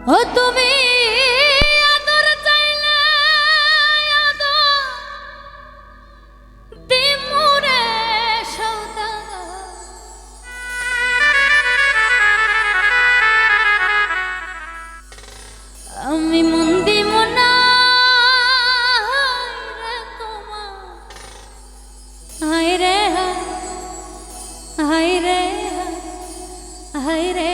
ও তুমি আদর চাইলে আদর দিমুরে সওদাগর আমি মন দিব না রে তোমার হায় রে হায় রে হায় রে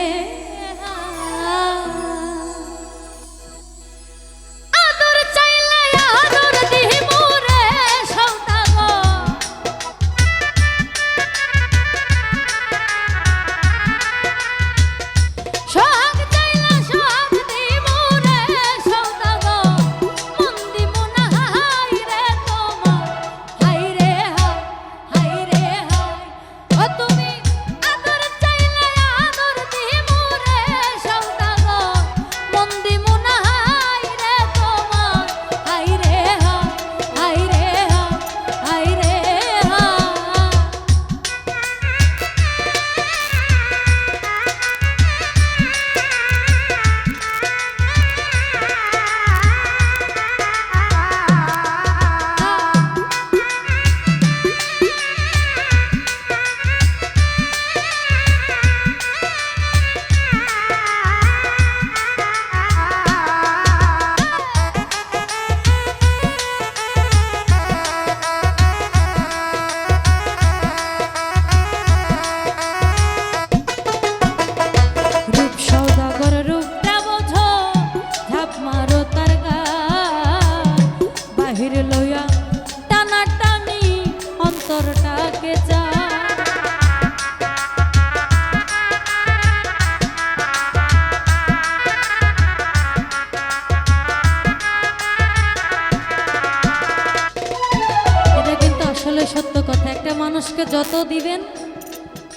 সত্য কথা, একটা মানুষকে যত দিবেন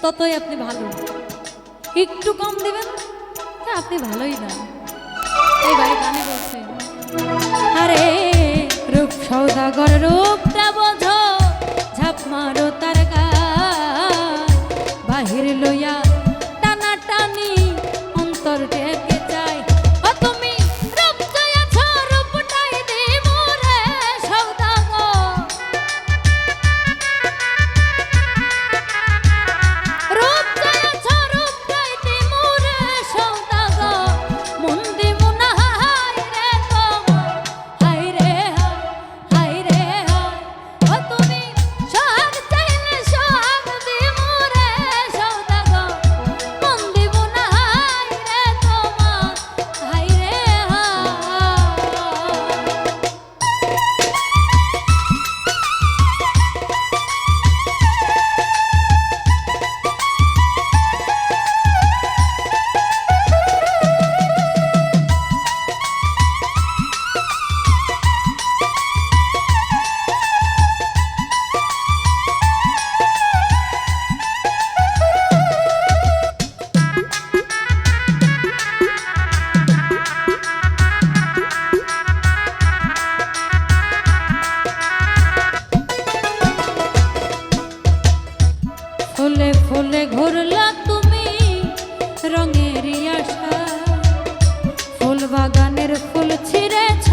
ততই আপনি ভালো, একটু কম দিবেন আপনি ভালোই না। এই ভাই গানে বলছে, আরে রূপ সওদাগর রূপটা বোঝো, ঝাপ মারো তার গায়, বাহির লইয়া টানা টানি অন্তর ঢেকে যায়। ফুলে ফুলে ঘুরলা তুমি রঙের আশা, ফুল বাগানের ফুল ছিঁড়েছ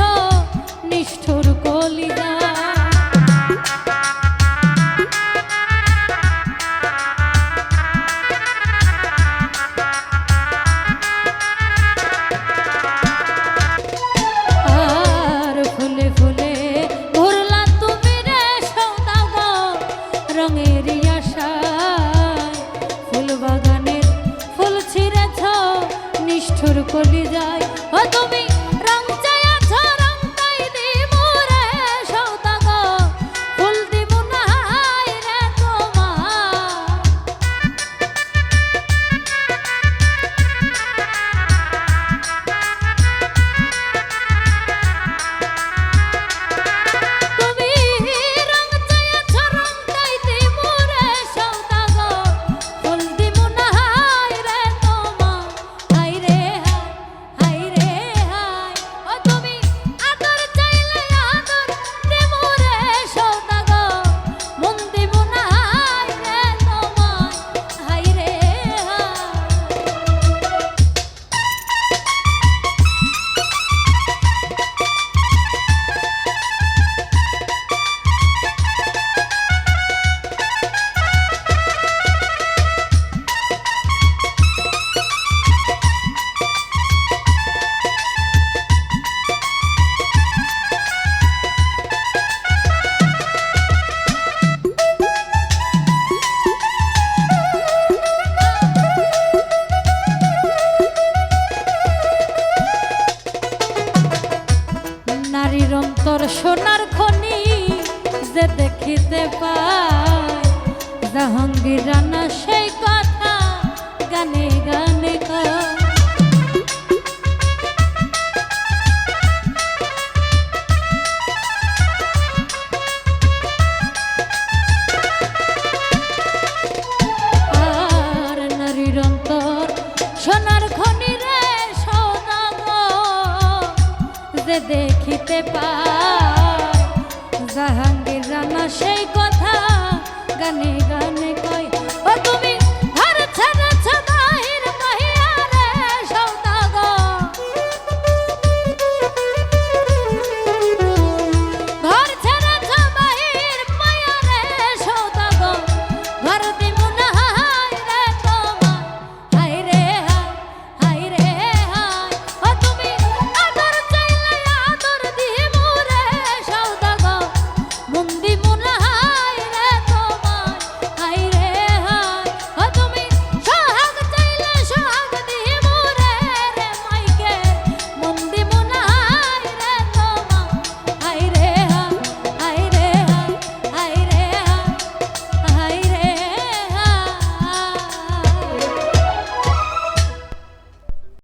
নিষ্ঠুর কলিজা। আর ফুলে ফুলে ঘুরলা তুমি রে সওদাগর রঙের আশা, বাগানের ফুল ছিঁড়েছ নিষ্ঠুর কলিজায়। ও তুমি রং চাইছ রংটাই দিব রে সওদাগর, ফুল দিব না হায় রে তোমার। তুমি রং চাইছ রংটাই দিব রে সওদাগর, ফুল দিব না হায় রে তোমার। হায় রে হায় রে হায়। দেখিতে পাই জাহাঙ্গীর রানা সেই কথা গানে গানে কয়। আর নারীর অন্তর সোনার খনি রে সওদাগর যে দেখিতে পায় জাহাঙ্গীর রানা সেই কথা গানে গানে কয়। ও তুমি